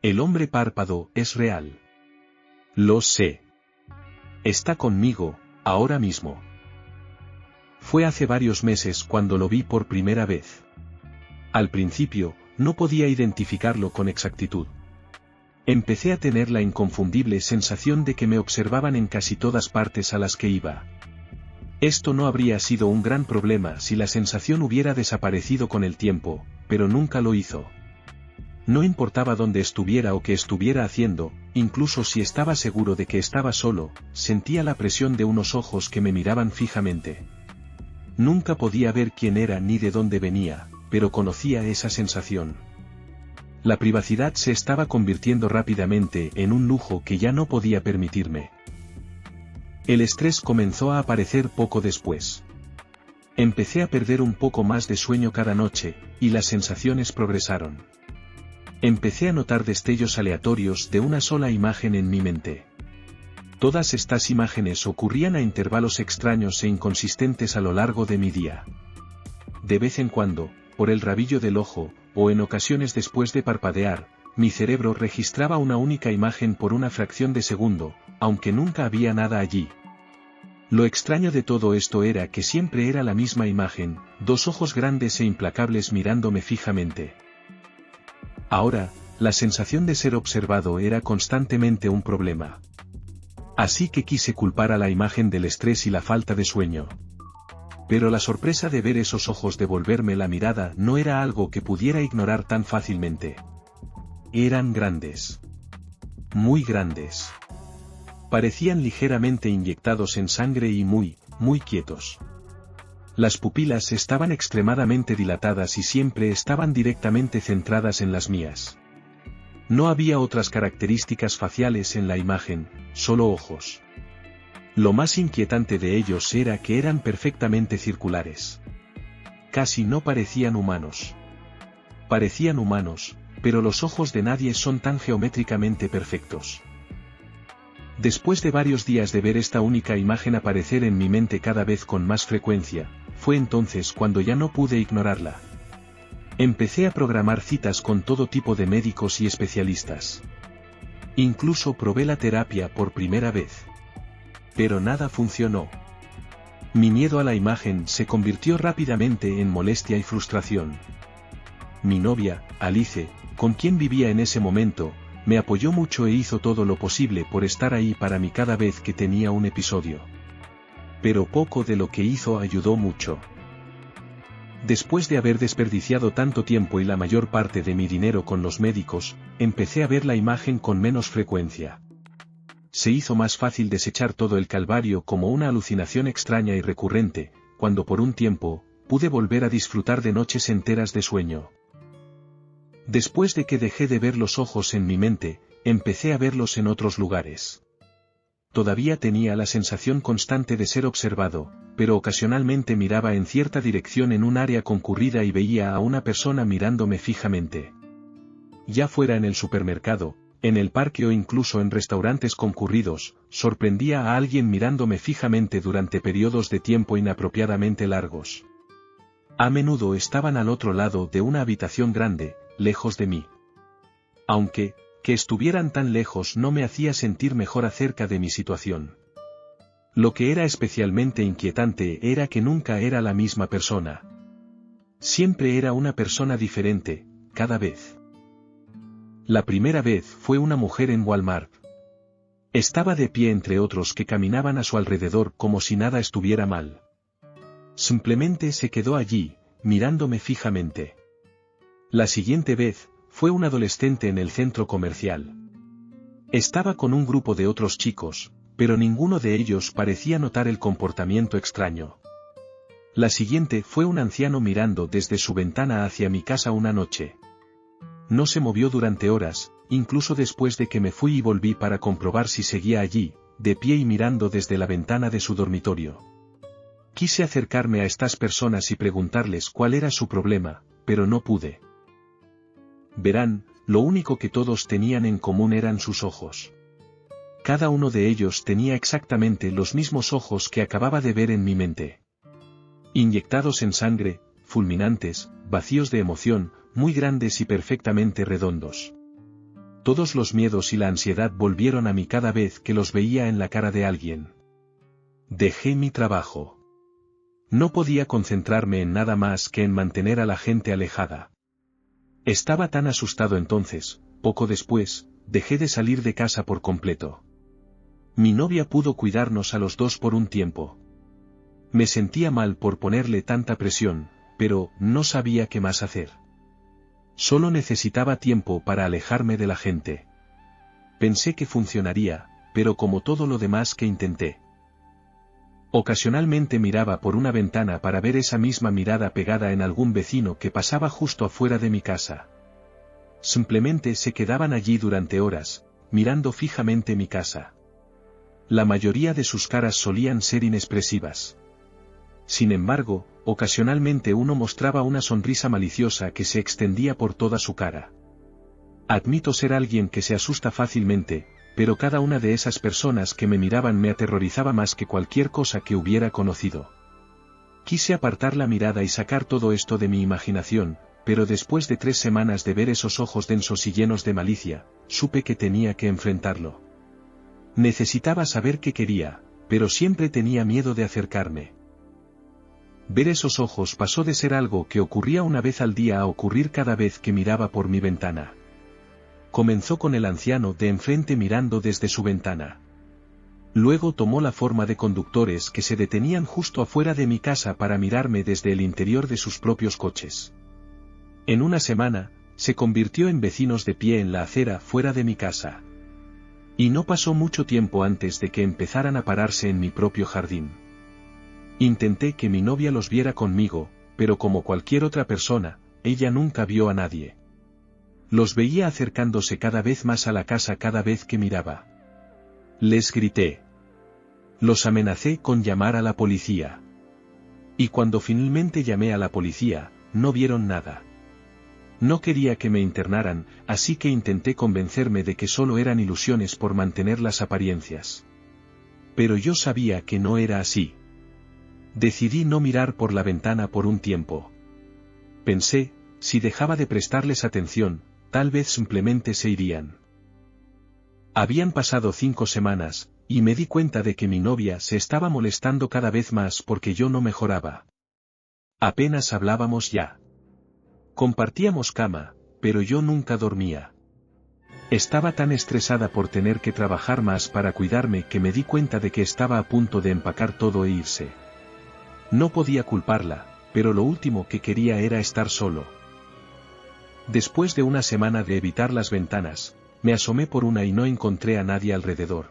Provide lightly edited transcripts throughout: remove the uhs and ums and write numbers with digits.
El hombre párpado es real. Lo sé. Está conmigo, ahora mismo. Fue hace varios meses cuando lo vi por primera vez. Al principio, no podía identificarlo con exactitud. Empecé a tener la inconfundible sensación de que me observaban en casi todas partes a las que iba. Esto no habría sido un gran problema si la sensación hubiera desaparecido con el tiempo, pero nunca lo hizo. No importaba dónde estuviera o qué estuviera haciendo, incluso si estaba seguro de que estaba solo, sentía la presión de unos ojos que me miraban fijamente. Nunca podía ver quién era ni de dónde venía, pero conocía esa sensación. La privacidad se estaba convirtiendo rápidamente en un lujo que ya no podía permitirme. El estrés comenzó a aparecer poco después. Empecé a perder un poco más de sueño cada noche, y las sensaciones progresaron. Empecé a notar destellos aleatorios de una sola imagen en mi mente. Todas estas imágenes ocurrían a intervalos extraños e inconsistentes a lo largo de mi día. De vez en cuando, por el rabillo del ojo, o en ocasiones después de parpadear, mi cerebro registraba una única imagen por una fracción de segundo, aunque nunca había nada allí. Lo extraño de todo esto era que siempre era la misma imagen, dos ojos grandes e implacables mirándome fijamente. Ahora, la sensación de ser observado era constantemente un problema. Así que quise culpar a la imagen del estrés y la falta de sueño. Pero la sorpresa de ver esos ojos devolverme la mirada no era algo que pudiera ignorar tan fácilmente. Eran grandes. Muy grandes. Parecían ligeramente inyectados en sangre y muy quietos. Las pupilas estaban extremadamente dilatadas y siempre estaban directamente centradas en las mías. No había otras características faciales en la imagen, solo ojos. Lo más inquietante de ellos era que eran perfectamente circulares. Casi no parecían humanos. Parecían humanos, pero los ojos de nadie son tan geométricamente perfectos. Después de varios días de ver esta única imagen aparecer en mi mente cada vez con más frecuencia, fue entonces cuando ya no pude ignorarla. Empecé a programar citas con todo tipo de médicos y especialistas. Incluso probé la terapia por primera vez. Pero nada funcionó. Mi miedo a la imagen se convirtió rápidamente en molestia y frustración. Mi novia, Alice, con quien vivía en ese momento, me apoyó mucho e hizo todo lo posible por estar ahí para mí cada vez que tenía un episodio. Pero poco de lo que hizo ayudó mucho. Después de haber desperdiciado tanto tiempo y la mayor parte de mi dinero con los médicos, empecé a ver la imagen con menos frecuencia. Se hizo más fácil desechar todo el calvario como una alucinación extraña y recurrente, cuando por un tiempo, pude volver a disfrutar de noches enteras de sueño. Después de que dejé de ver los ojos en mi mente, empecé a verlos en otros lugares. Todavía tenía la sensación constante de ser observado, pero ocasionalmente miraba en cierta dirección en un área concurrida y veía a una persona mirándome fijamente. Ya fuera en el supermercado, en el parque o incluso en restaurantes concurridos, sorprendía a alguien mirándome fijamente durante periodos de tiempo inapropiadamente largos. A menudo estaban al otro lado de una habitación grande, lejos de mí. Aunque, que estuvieran tan lejos no me hacía sentir mejor acerca de mi situación. Lo que era especialmente inquietante era que nunca era la misma persona. Siempre era una persona diferente, cada vez. La primera vez fue una mujer en Walmart. Estaba de pie entre otros que caminaban a su alrededor como si nada estuviera mal. Simplemente se quedó allí, mirándome fijamente. La siguiente vez, fue un adolescente en el centro comercial. Estaba con un grupo de otros chicos, pero ninguno de ellos parecía notar el comportamiento extraño. La siguiente fue un anciano mirando desde su ventana hacia mi casa una noche. No se movió durante horas, incluso después de que me fui y volví para comprobar si seguía allí, de pie y mirando desde la ventana de su dormitorio. Quise acercarme a estas personas y preguntarles cuál era su problema, pero no pude. Verán, lo único que todos tenían en común eran sus ojos. Cada uno de ellos tenía exactamente los mismos ojos que acababa de ver en mi mente. Inyectados en sangre, fulminantes, vacíos de emoción, muy grandes y perfectamente redondos. Todos los miedos y la ansiedad volvieron a mí cada vez que los veía en la cara de alguien. Dejé mi trabajo. No podía concentrarme en nada más que en mantener a la gente alejada. Estaba tan asustado entonces. Poco después, dejé de salir de casa por completo. Mi novia pudo cuidarnos a los dos por un tiempo. Me sentía mal por ponerle tanta presión, pero no sabía qué más hacer. Solo necesitaba tiempo para alejarme de la gente. Pensé que funcionaría, pero como todo lo demás que intenté. Ocasionalmente miraba por una ventana para ver esa misma mirada pegada en algún vecino que pasaba justo afuera de mi casa. Simplemente se quedaban allí durante horas, mirando fijamente mi casa. La mayoría de sus caras solían ser inexpresivas. Sin embargo, ocasionalmente uno mostraba una sonrisa maliciosa que se extendía por toda su cara. Admito ser alguien que se asusta fácilmente, pero cada una de esas personas que me miraban me aterrorizaba más que cualquier cosa que hubiera conocido. Quise apartar la mirada y sacar todo esto de mi imaginación, pero después de 3 semanas de ver esos ojos densos y llenos de malicia, supe que tenía que enfrentarlo. Necesitaba saber qué quería, pero siempre tenía miedo de acercarme. Ver esos ojos pasó de ser algo que ocurría una vez al día a ocurrir cada vez que miraba por mi ventana. Comenzó con el anciano de enfrente mirando desde su ventana. Luego tomó la forma de conductores que se detenían justo afuera de mi casa para mirarme desde el interior de sus propios coches. En una semana, se convirtió en vecinos de pie en la acera fuera de mi casa. Y no pasó mucho tiempo antes de que empezaran a pararse en mi propio jardín. Intenté que mi novia los viera conmigo, pero como cualquier otra persona, ella nunca vio a nadie. Los veía acercándose cada vez más a la casa cada vez que miraba. Les grité. Los amenacé con llamar a la policía. Y cuando finalmente llamé a la policía, no vieron nada. No quería que me internaran, así que intenté convencerme de que solo eran ilusiones por mantener las apariencias. Pero yo sabía que no era así. Decidí no mirar por la ventana por un tiempo. Pensé, si dejaba de prestarles atención, tal vez simplemente se irían. Habían pasado 5 semanas, y me di cuenta de que mi novia se estaba molestando cada vez más porque yo no mejoraba. Apenas hablábamos ya. Compartíamos cama, pero yo nunca dormía. Estaba tan estresada por tener que trabajar más para cuidarme que me di cuenta de que estaba a punto de empacar todo e irse. No podía culparla, pero lo último que quería era estar solo. Después de una semana de evitar las ventanas, me asomé por una y no encontré a nadie alrededor.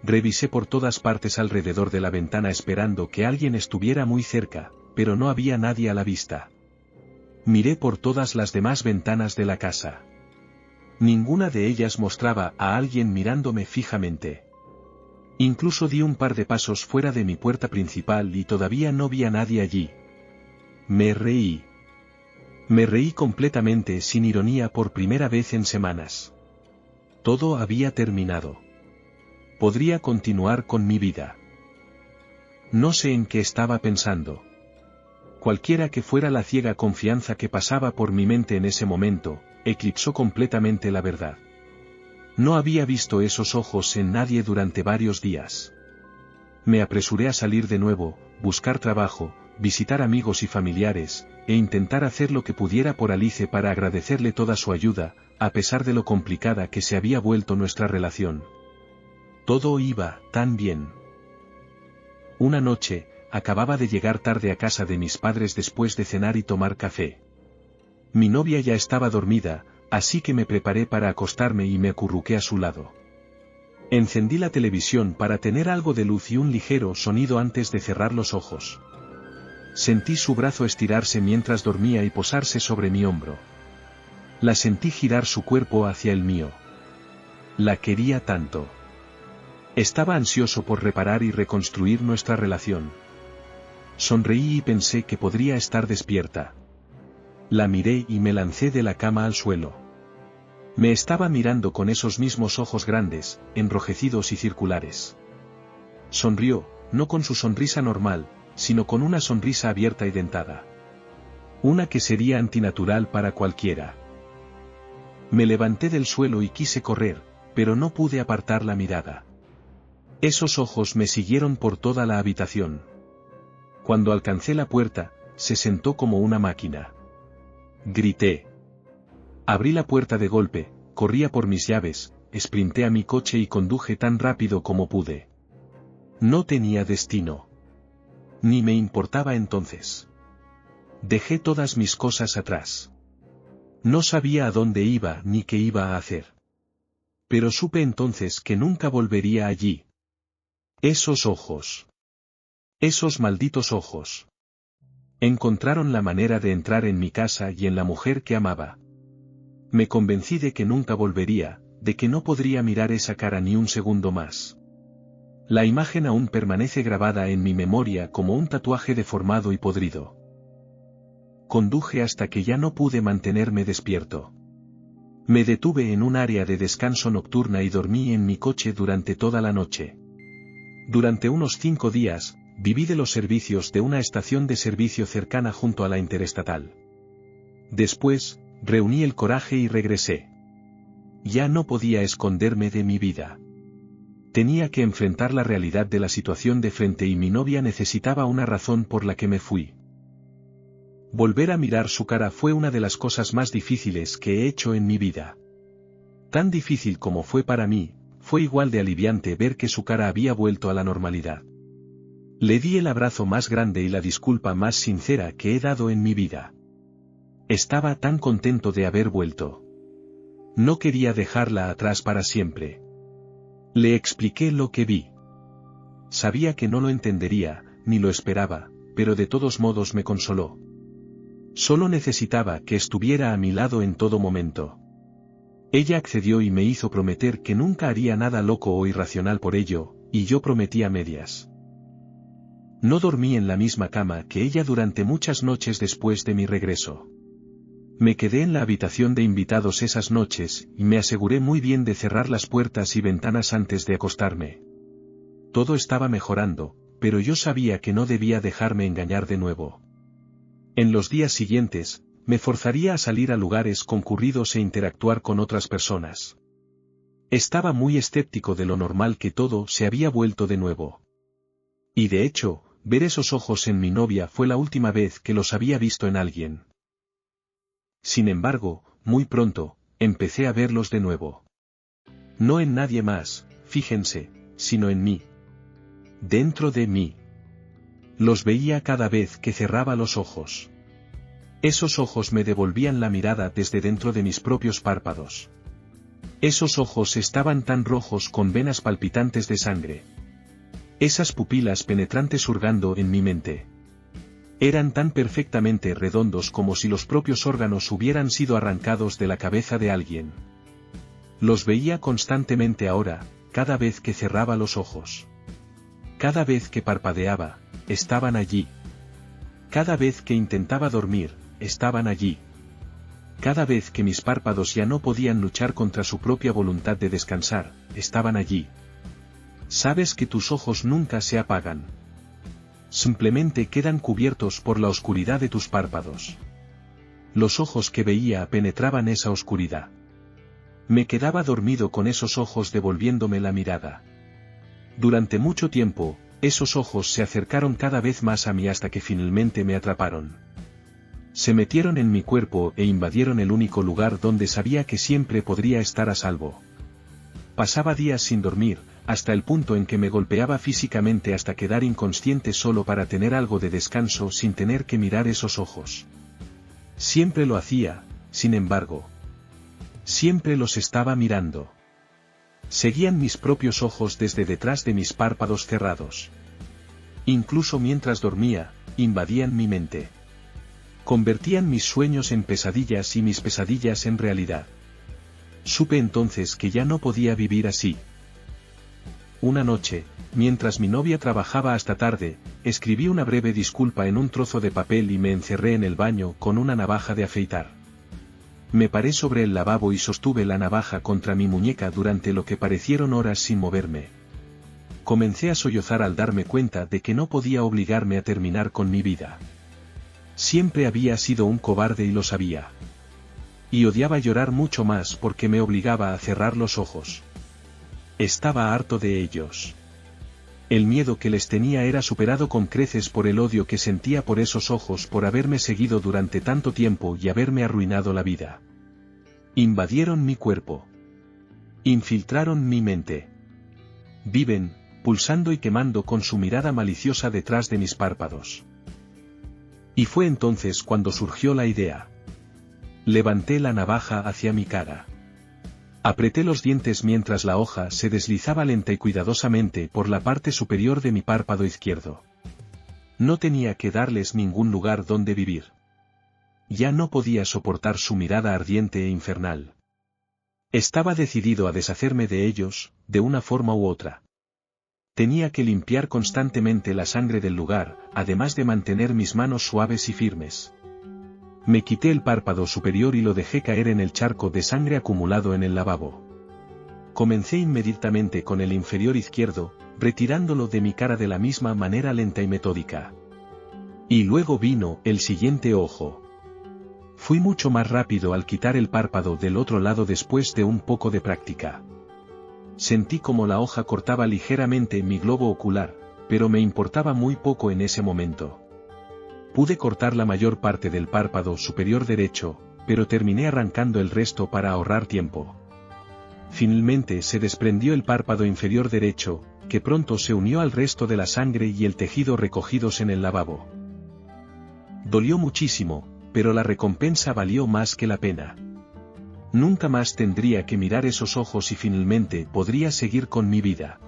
Revisé por todas partes alrededor de la ventana esperando que alguien estuviera muy cerca, pero no había nadie a la vista. Miré por todas las demás ventanas de la casa. Ninguna de ellas mostraba a alguien mirándome fijamente. Incluso di un par de pasos fuera de mi puerta principal y todavía no vi a nadie allí. Me reí. Me reí completamente sin ironía por primera vez en semanas. Todo había terminado. Podría continuar con mi vida. No sé en qué estaba pensando. Cualquiera que fuera la ciega confianza que pasaba por mi mente en ese momento, eclipsó completamente la verdad. No había visto esos ojos en nadie durante varios días. Me apresuré a salir de nuevo, buscar trabajo, visitar amigos y familiares, e intentar hacer lo que pudiera por Alice para agradecerle toda su ayuda, a pesar de lo complicada que se había vuelto nuestra relación. Todo iba tan bien. Una noche, acababa de llegar tarde a casa de mis padres después de cenar y tomar café. Mi novia ya estaba dormida, así que me preparé para acostarme y me acurruqué a su lado. Encendí la televisión para tener algo de luz y un ligero sonido antes de cerrar los ojos. Sentí su brazo estirarse mientras dormía y posarse sobre mi hombro. La sentí girar su cuerpo hacia el mío. La quería tanto. Estaba ansioso por reparar y reconstruir nuestra relación. Sonreí y pensé que podría estar despierta. La miré y me lancé de la cama al suelo. Me estaba mirando con esos mismos ojos grandes, enrojecidos y circulares. Sonrió, no con su sonrisa normal, sino con una sonrisa abierta y dentada. Una que sería antinatural para cualquiera. Me levanté del suelo y quise correr, pero no pude apartar la mirada. Esos ojos me siguieron por toda la habitación. Cuando alcancé la puerta, se sentó como una máquina. Grité. Abrí la puerta de golpe, corría por mis llaves, sprinté a mi coche y conduje tan rápido como pude. No tenía destino. Ni me importaba entonces. Dejé todas mis cosas atrás. No sabía a dónde iba ni qué iba a hacer. Pero supe entonces que nunca volvería allí. Esos ojos. Esos malditos ojos. Encontraron la manera de entrar en mi casa y en la mujer que amaba. Me convencí de que nunca volvería, de que no podría mirar esa cara ni un segundo más. La imagen aún permanece grabada en mi memoria como un tatuaje deformado y podrido. Conduje hasta que ya no pude mantenerme despierto. Me detuve en un área de descanso nocturna y dormí en mi coche durante toda la noche. Durante unos 5 días, viví de los servicios de una estación de servicio cercana junto a la Interestatal. Después, reuní el coraje y regresé. Ya no podía esconderme de mi vida. Tenía que enfrentar la realidad de la situación de frente y mi novia necesitaba una razón por la que me fui. Volver a mirar su cara fue una de las cosas más difíciles que he hecho en mi vida. Tan difícil como fue para mí, fue igual de aliviante ver que su cara había vuelto a la normalidad. Le di el abrazo más grande y la disculpa más sincera que he dado en mi vida. Estaba tan contento de haber vuelto. No quería dejarla atrás para siempre. Le expliqué lo que vi. Sabía que no lo entendería, ni lo esperaba, pero de todos modos me consoló. Solo necesitaba que estuviera a mi lado en todo momento. Ella accedió y me hizo prometer que nunca haría nada loco o irracional por ello, y yo prometí a medias. No dormí en la misma cama que ella durante muchas noches después de mi regreso. Me quedé en la habitación de invitados esas noches y me aseguré muy bien de cerrar las puertas y ventanas antes de acostarme. Todo estaba mejorando, pero yo sabía que no debía dejarme engañar de nuevo. En los días siguientes, me forzaría a salir a lugares concurridos e interactuar con otras personas. Estaba muy escéptico de lo normal que todo se había vuelto de nuevo. Y de hecho, ver esos ojos en mi novia fue la última vez que los había visto en alguien. Sin embargo, muy pronto, empecé a verlos de nuevo. No en nadie más, fíjense, sino en mí. Dentro de mí. Los veía cada vez que cerraba los ojos. Esos ojos me devolvían la mirada desde dentro de mis propios párpados. Esos ojos estaban tan rojos con venas palpitantes de sangre. Esas pupilas penetrantes hurgando en mi mente. Eran tan perfectamente redondos como si los propios órganos hubieran sido arrancados de la cabeza de alguien. Los veía constantemente ahora, cada vez que cerraba los ojos. Cada vez que parpadeaba, estaban allí. Cada vez que intentaba dormir, estaban allí. Cada vez que mis párpados ya no podían luchar contra su propia voluntad de descansar, estaban allí. Sabes que tus ojos nunca se apagan. Simplemente quedan cubiertos por la oscuridad de tus párpados. Los ojos que veía penetraban esa oscuridad. Me quedaba dormido con esos ojos devolviéndome la mirada. Durante mucho tiempo, esos ojos se acercaron cada vez más a mí hasta que finalmente me atraparon. Se metieron en mi cuerpo e invadieron el único lugar donde sabía que siempre podría estar a salvo. Pasaba días sin dormir, hasta el punto en que me golpeaba físicamente hasta quedar inconsciente solo para tener algo de descanso sin tener que mirar esos ojos. Siempre lo hacía, sin embargo. Siempre los estaba mirando. Seguían mis propios ojos desde detrás de mis párpados cerrados. Incluso mientras dormía, invadían mi mente. Convertían mis sueños en pesadillas y mis pesadillas en realidad. Supe entonces que ya no podía vivir así. Una noche, mientras mi novia trabajaba hasta tarde, escribí una breve disculpa en un trozo de papel y me encerré en el baño con una navaja de afeitar. Me paré sobre el lavabo y sostuve la navaja contra mi muñeca durante lo que parecieron horas sin moverme. Comencé a sollozar al darme cuenta de que no podía obligarme a terminar con mi vida. Siempre había sido un cobarde y lo sabía. Y odiaba llorar mucho más porque me obligaba a cerrar los ojos. Estaba harto de ellos. El miedo que les tenía era superado con creces por el odio que sentía por esos ojos por haberme seguido durante tanto tiempo y haberme arruinado la vida. Invadieron mi cuerpo. Infiltraron mi mente. Viven, pulsando y quemando con su mirada maliciosa detrás de mis párpados. Y fue entonces cuando surgió la idea. Levanté la navaja hacia mi cara. Apreté los dientes mientras la hoja se deslizaba lenta y cuidadosamente por la parte superior de mi párpado izquierdo. No tenía que darles ningún lugar donde vivir. Ya no podía soportar su mirada ardiente e infernal. Estaba decidido a deshacerme de ellos, de una forma u otra. Tenía que limpiar constantemente la sangre del lugar, además de mantener mis manos suaves y firmes. Me quité el párpado superior y lo dejé caer en el charco de sangre acumulado en el lavabo. Comencé inmediatamente con el inferior izquierdo, retirándolo de mi cara de la misma manera lenta y metódica. Y luego vino el siguiente ojo. Fui mucho más rápido al quitar el párpado del otro lado después de un poco de práctica. Sentí como la hoja cortaba ligeramente mi globo ocular, pero me importaba muy poco en ese momento. Pude cortar la mayor parte del párpado superior derecho, pero terminé arrancando el resto para ahorrar tiempo. Finalmente se desprendió el párpado inferior derecho, que pronto se unió al resto de la sangre y el tejido recogidos en el lavabo. Dolió muchísimo, pero la recompensa valió más que la pena. Nunca más tendría que mirar esos ojos y finalmente podría seguir con mi vida.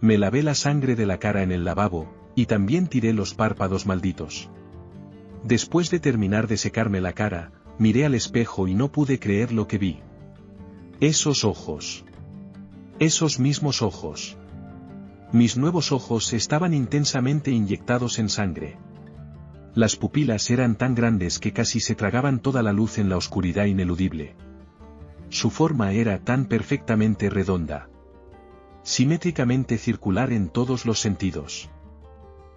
Me lavé la sangre de la cara en el lavabo, y también tiré los párpados malditos. Después de terminar de secarme la cara, miré al espejo y no pude creer lo que vi. Esos ojos. Esos mismos ojos. Mis nuevos ojos estaban intensamente inyectados en sangre. Las pupilas eran tan grandes que casi se tragaban toda la luz en la oscuridad ineludible. Su forma era tan perfectamente redonda. Simétricamente circular en todos los sentidos.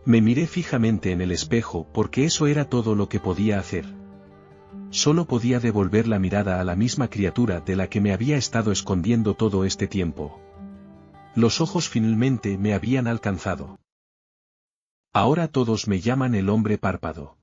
Me miré fijamente en el espejo porque eso era todo lo que podía hacer. Solo podía devolver la mirada a la misma criatura de la que me había estado escondiendo todo este tiempo. Los ojos finalmente me habían alcanzado. Ahora todos me llaman el hombre párpado.